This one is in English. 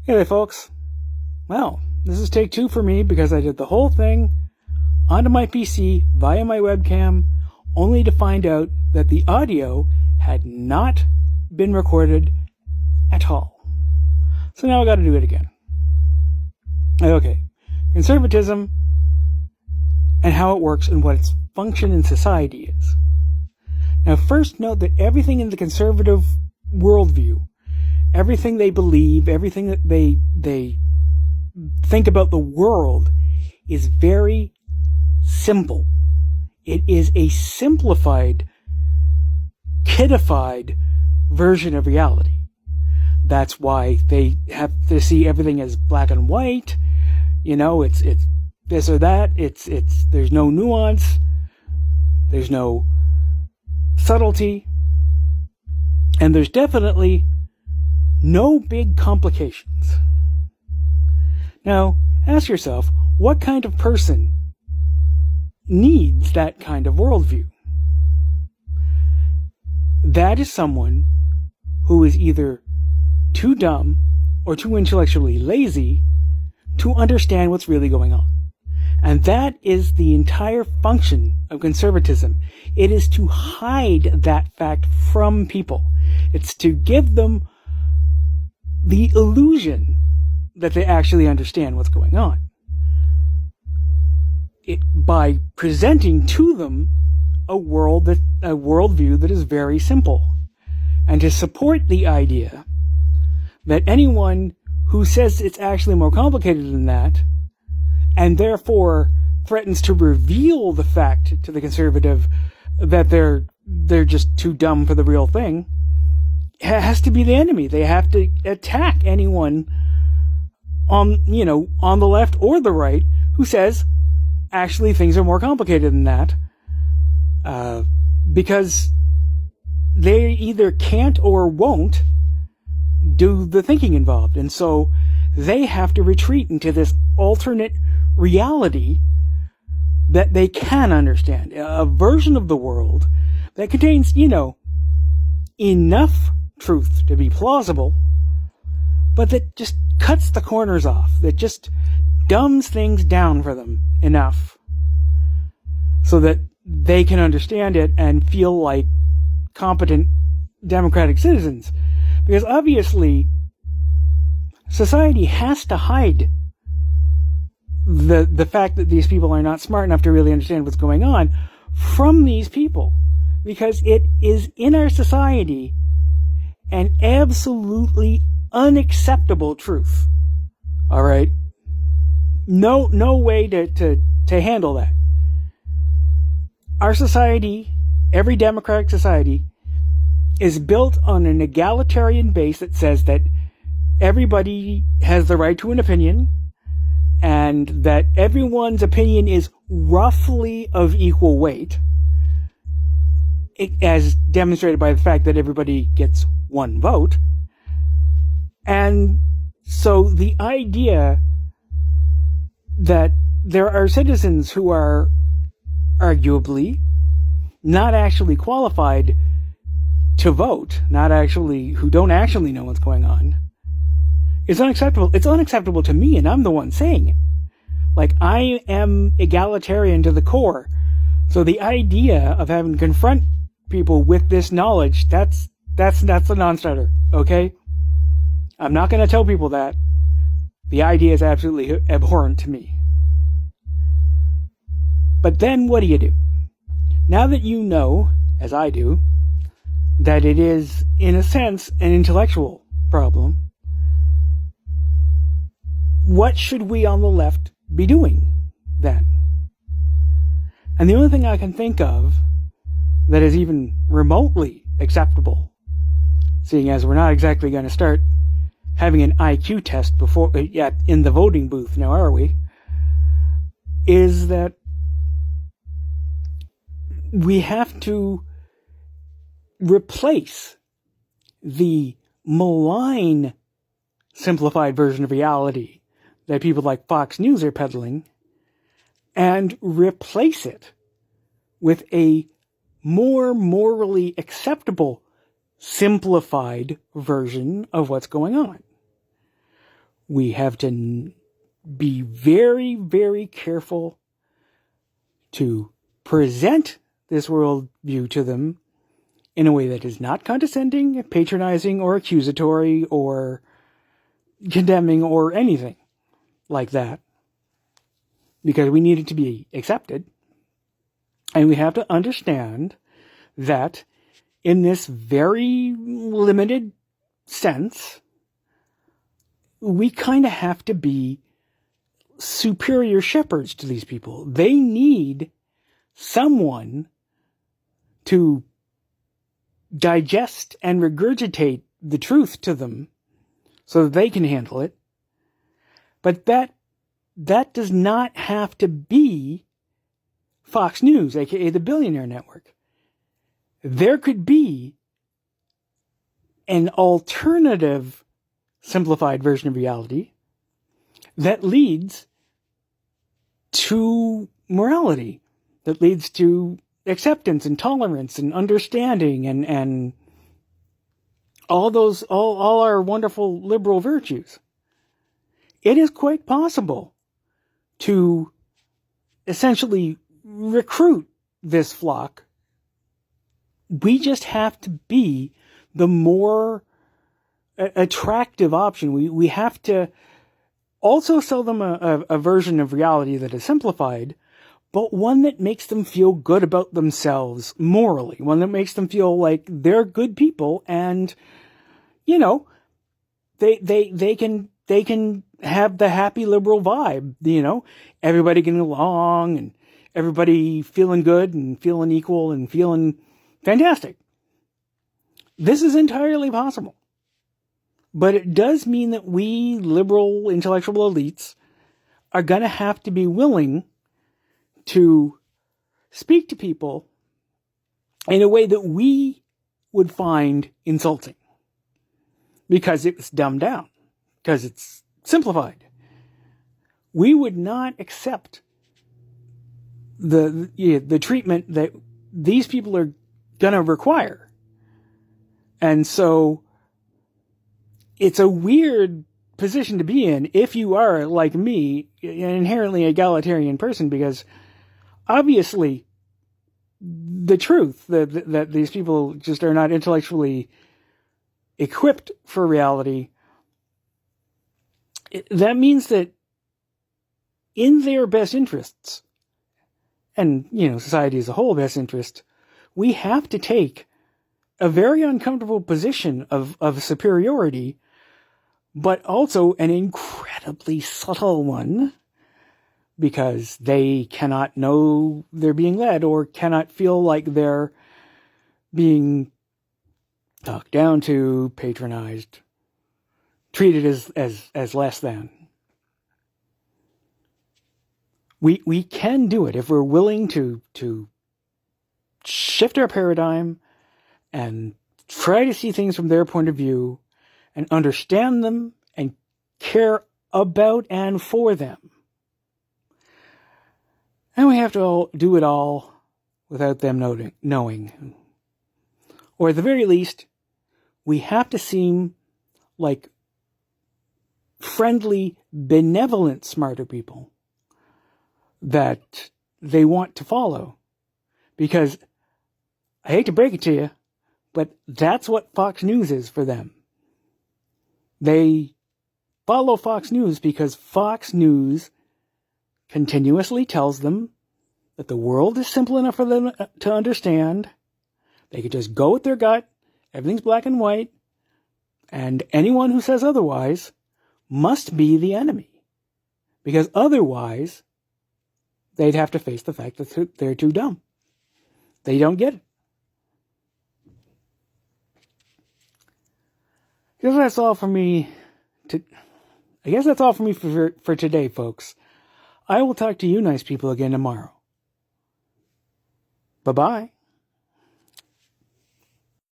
Hey there, folks. Well, this is take 2 for me because I did the whole thing onto my PC via my webcam, only to find out that the audio had not been recorded at all. So now I got to do it again. Okay, conservatism and how it works and what its function in society is. Now, first note that everything in the conservative worldview, everything they believe, everything that they think about the world is very simple. It is a simplified, kidified version of reality. That's why they have to see everything as black and white. You know, it's this or that. There's no nuance. There's no subtlety. And there's definitely no big complications. Now, ask yourself, what kind of person needs that kind of worldview? That is someone who is either too dumb or too intellectually lazy to understand what's really going on. And that is the entire function of conservatism. It is to hide that fact from people. It's to give them the illusion that they actually understand what's going on. By presenting to them a worldview that is very simple. And to support the idea that anyone who says it's actually more complicated than that, and therefore threatens to reveal the fact to the conservative that they're just too dumb for the real thing, has to be the enemy. They have to attack anyone on the left or the right who says actually things are more complicated than that, because they either can't or won't do the thinking involved. And so they have to retreat into this alternate reality that they can understand, a version of the world that contains, enough truth to be plausible, but that just cuts the corners off, that just dumbs things down for them enough so that they can understand it and feel like competent democratic citizens. Because obviously, society has to hide the fact that these people are not smart enough to really understand what's going on from these people. Because it is in our society an absolutely unacceptable truth. All right? No way to handle that. Our society, every democratic society, is built on an egalitarian base that says that everybody has the right to an opinion and that everyone's opinion is roughly of equal weight, as demonstrated by the fact that everybody gets one vote. And so the idea that there are citizens who are arguably not actually qualified to vote, who don't actually know what's going on, is unacceptable. It's unacceptable to me, and I'm the one saying it. Like, I am egalitarian to the core. So the idea of having to confront people with this knowledge, that's a non-starter, okay? I'm not going to tell people that. The idea is absolutely abhorrent to me. But then what do? Now that you know, as I do, that it is, in a sense, an intellectual problem, what should we on the left be doing then? And the only thing I can think of that is even remotely acceptable, seeing as we're not exactly going to start having an IQ test in the voting booth now, are we? Is that we have to replace the malign simplified version of reality that people like Fox News are peddling and replace it with a more morally acceptable, simplified version of what's going on. We have to be very, very careful to present this worldview to them in a way that is not condescending, patronizing, or accusatory, or condemning, or anything like that. Because we need it to be accepted. And we have to understand that in this very limited sense, we kind of have to be superior shepherds to these people. They need someone to digest and regurgitate the truth to them so that they can handle it. But that does not have to be Fox News, aka the Billionaire Network. There could be an alternative simplified version of reality that leads to morality, that leads to acceptance and tolerance and understanding and all our wonderful liberal virtues. It is quite possible to essentially recruit this flock. We just have to be the more attractive option. We have to also sell them a version of reality that is simplified, but one that makes them feel good about themselves morally, one that makes them feel like they're good people and, you know, they can have the happy liberal vibe, you know, everybody getting along and everybody feeling good and feeling equal and feeling fantastic. This is entirely possible. But it does mean that we liberal intellectual elites are going to have to be willing to speak to people in a way that we would find insulting. Because it's dumbed down. Because it's simplified. We would not accept the treatment that these people are going to require. And so it's a weird position to be in if you are, like me, an inherently egalitarian person, because obviously the truth that these people just are not intellectually equipped for reality, that means that in their best interests, and, you know, society as a whole best interest, we have to take a very uncomfortable position of superiority, but also an incredibly subtle one, because they cannot know they're being led or cannot feel like they're being talked down to, patronized, treated as less than. We can do it if we're willing to shift our paradigm and try to see things from their point of view and understand them and care about and for them. And we have to do it all without them knowing. Or at the very least, we have to seem like friendly, benevolent, smarter people that they want to follow. Because I hate to break it to you, but that's what Fox News is for them. They follow Fox News because Fox News continuously tells them that the world is simple enough for them to understand. They could just go with their gut. Everything's black and white. And anyone who says otherwise must be the enemy. Because otherwise, they'd have to face the fact that they're too dumb. They don't get it. I guess that's all for me for today, folks. I will talk to you nice people again tomorrow. Bye-bye.